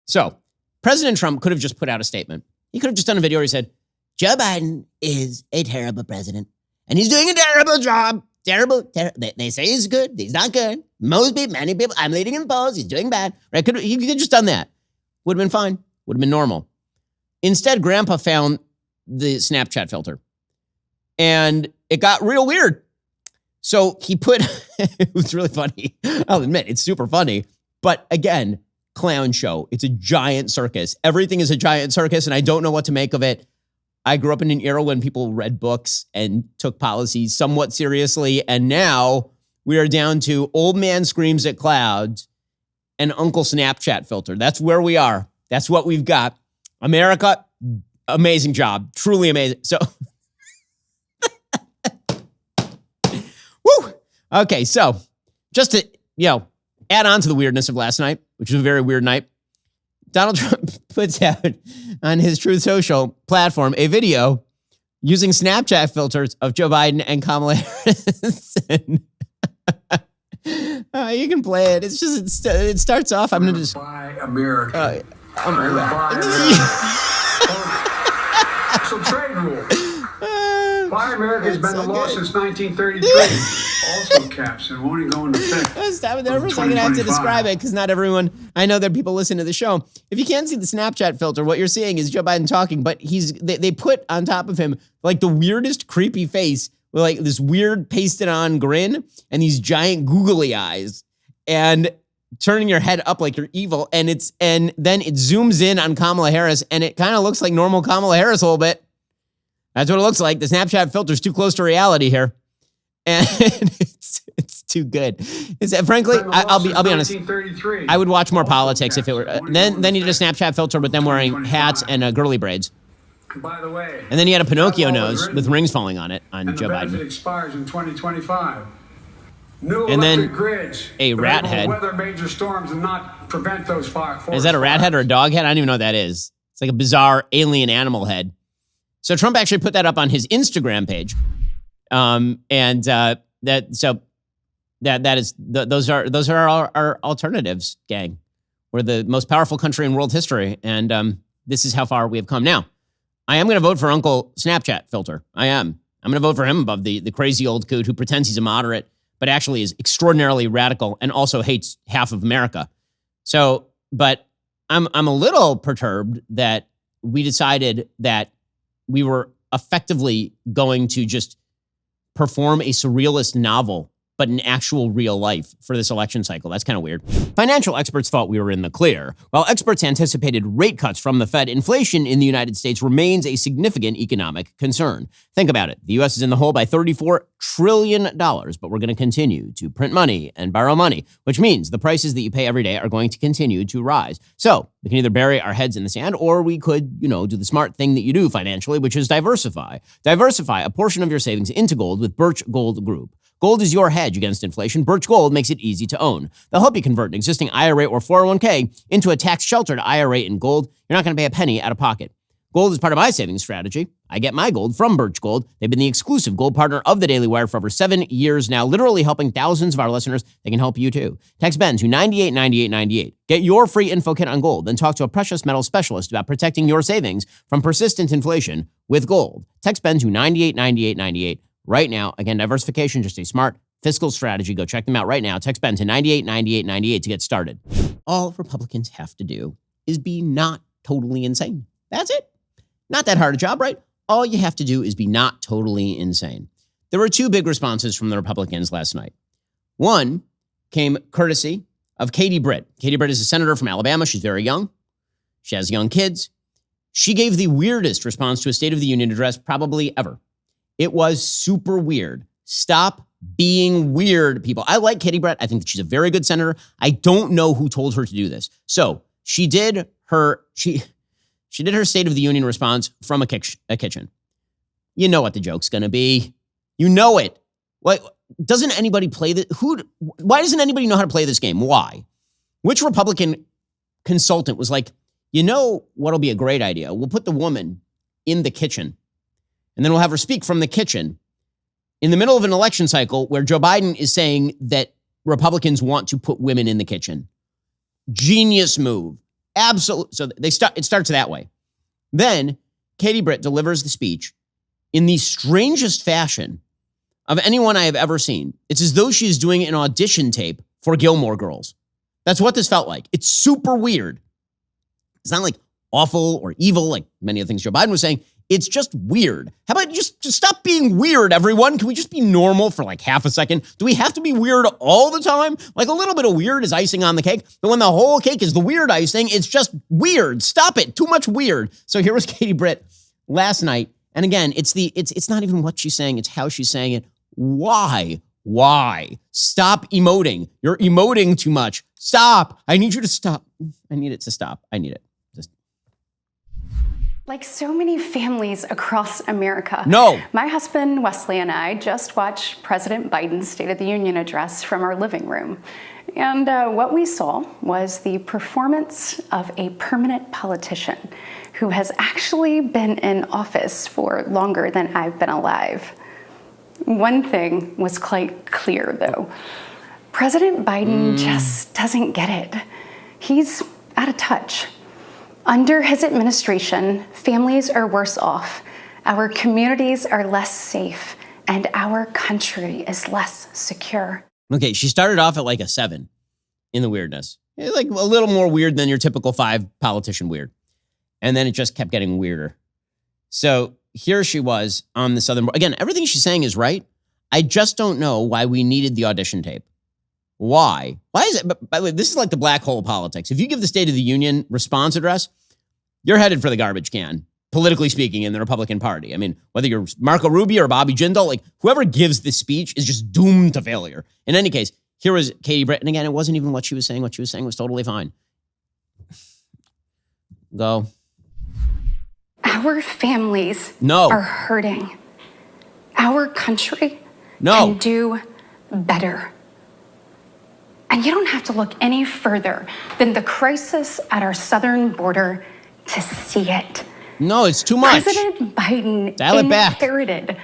So President Trump could have just put out a statement. He could have just done a video where he said, Joe Biden is a terrible president, and he's doing a terrible job. Terrible. They say he's good. He's not good. Many people, I'm leading in polls. He's doing bad. Right? He could have just done that. Would have been fine. Would have been normal. Instead, Grandpa found the Snapchat filter, and it got real weird. So he put, it was really funny. I'll admit, it's super funny. But again, clown show. It's a giant circus. Everything is a giant circus, and I don't know what to make of it. I grew up in an era when people read books and took policies somewhat seriously, and now we are down to old man screams at clouds and Uncle Snapchat filter. That's where we are. That's what we've got. America, amazing job. Truly amazing. So, woo! Okay, so just to, add on to the weirdness of last night, which was a very weird night, Donald Trump puts out on his Truth Social platform a video using Snapchat filters of Joe Biden and Kamala Harris. You can play it. It's just, it starts off. I'm going to just. Buy America. So trade rule. Buy America has been the law since 1933. Also caps and won't go into effect. Stop it there for a second. I have to describe it because not everyone, I know that people listen to the show. If you can't see the Snapchat filter, what you're seeing is Joe Biden talking, but they put on top of him like the weirdest creepy face with like this weird pasted on grin and these giant googly eyes and turning your head up like you're evil. And then it zooms in on Kamala Harris and it kind of looks like normal Kamala Harris a little bit. That's what it looks like. The Snapchat filter's too close to reality here. And it's too good. Frankly, I'll be honest. I would watch more politics if it were. Then he did a Snapchat filter with them wearing hats and girly braids. By the way, and then he had a Pinocchio nose with rings falling on it on Joe Biden. It expires in 2025. New and then grids a rat head. Weather major storms and not prevent those fires. Is that a rat head or a dog head? I don't even know what that is. It's like a bizarre alien animal head. So Trump actually put that up on his Instagram page. Those are our alternatives, gang. We're the most powerful country in world history, and this is how far we have come. Now, I am going to vote for Uncle Snapchat filter. I am. I'm going to vote for him above the crazy old coot who pretends he's a moderate, but actually is extraordinarily radical and also hates half of America. So, but I'm a little perturbed that we decided that we were effectively going to just perform a surrealist novel, but in actual real life for this election cycle. That's kind of weird. Financial experts thought we were in the clear. While experts anticipated rate cuts from the Fed, inflation in the United States remains a significant economic concern. Think about it. The U.S. is in the hole by $34 trillion, but we're going to continue to print money and borrow money, which means the prices that you pay every day are going to continue to rise. So we can either bury our heads in the sand or we could, do the smart thing that you do financially, which is diversify. Diversify a portion of your savings into gold with Birch Gold Group. Gold is your hedge against inflation. Birch Gold makes it easy to own. They'll help you convert an existing IRA or 401k into a tax-sheltered IRA in gold. You're not going to pay a penny out of pocket. Gold is part of my savings strategy. I get my gold from Birch Gold. They've been the exclusive gold partner of the Daily Wire for over 7 years now, literally helping thousands of our listeners. They can help you too. Text Ben to 989898. Get your free info kit on gold, then talk to a precious metal specialist about protecting your savings from persistent inflation with gold. Text Ben to 989898. Right now. Again, diversification, just a smart fiscal strategy. Go check them out right now. Text Ben to 989898 to get started. All Republicans have to do is be not totally insane. That's it. Not that hard a job, right? All you have to do is be not totally insane. There were two big responses from the Republicans last night. One came courtesy of Katie Britt. Katie Britt is a senator from Alabama. She's very young. She has young kids. She gave the weirdest response to a State of the Union address probably ever. It was super weird. Stop being weird, people. I like Katie Britt. I think that she's a very good senator. I don't know who told her to do this. So she did her State of the Union response from a kitchen. You know what the joke's going to be. You know it. What doesn't anybody play this? Why doesn't anybody know how to play this game? Why? Which Republican consultant was like, what'll be a great idea? We'll put the woman in the kitchen. And then we'll have her speak from the kitchen in the middle of an election cycle where Joe Biden is saying that Republicans want to put women in the kitchen. Genius move. absolute. So it starts that way. Then Katie Britt delivers the speech in the strangest fashion of anyone I have ever seen. It's as though she's doing an audition tape for Gilmore Girls. That's what this felt like. It's super weird. It's not like awful or evil like many of the things Joe Biden was saying. It's just weird. How about just stop being weird, everyone? Can we just be normal for like half a second? Do we have to be weird all the time? Like a little bit of weird is icing on the cake. But when the whole cake is the weird icing, it's just weird. Stop it. Too much weird. So here was Katie Britt last night. And again, it's not even what she's saying. It's how she's saying it. Why? Stop emoting. You're emoting too much. Stop. I need you to stop. I need it to stop. I need it. Like so many families across America, No. My husband Wesley and I just watched President Biden's State of the Union address from our living room. And what we saw was the performance of a permanent politician who has actually been in office for longer than I've been alive. One thing was quite clear, though. President Biden just doesn't get it. He's out of touch. Under his administration, families are worse off, our communities are less safe, and our country is less secure. Okay, she started off at like a 7 in the weirdness. Like a little more weird than your typical 5 politician weird. And then it just kept getting weirder. So here she was on the Southern border. Again, everything she's saying is right. I just don't know why we needed the audition tape. Why? Why is it? By the way, this is like the black hole politics. If you give the State of the Union response address, you're headed for the garbage can, politically speaking, in the Republican Party. I mean, whether you're Marco Rubio or Bobby Jindal, like whoever gives this speech is just doomed to failure. In any case, here was Katie Britt. And again, it wasn't even what she was saying. What she was saying was totally fine. Go. Our families No. are hurting. Our country No. can do better. And you don't have to look any further than the crisis at our southern border to see it. No, it's too much. President Biden Dial it back. inherited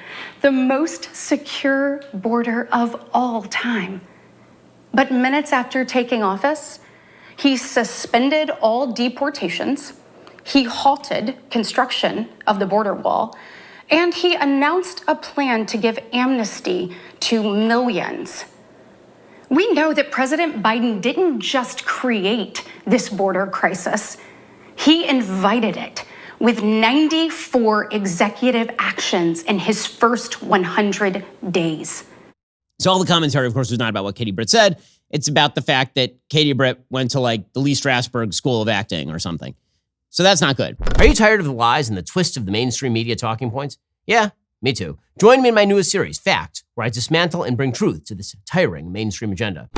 the most secure border of all time. But minutes after taking office, he suspended all deportations, he halted construction of the border wall, and he announced a plan to give amnesty to millions. We know that President Biden didn't just create this border crisis. He invited it with 94 executive actions in his first 100 days. So all the commentary, of course, was not about what Katie Britt said. It's about the fact that Katie Britt went to like the Lee Strasberg School of Acting or something. So that's not good. Are you tired of the lies and the twists of the mainstream media talking points? Yeah, me too. Join me in my newest series, Fact, where I dismantle and bring truth to this tiring mainstream agenda.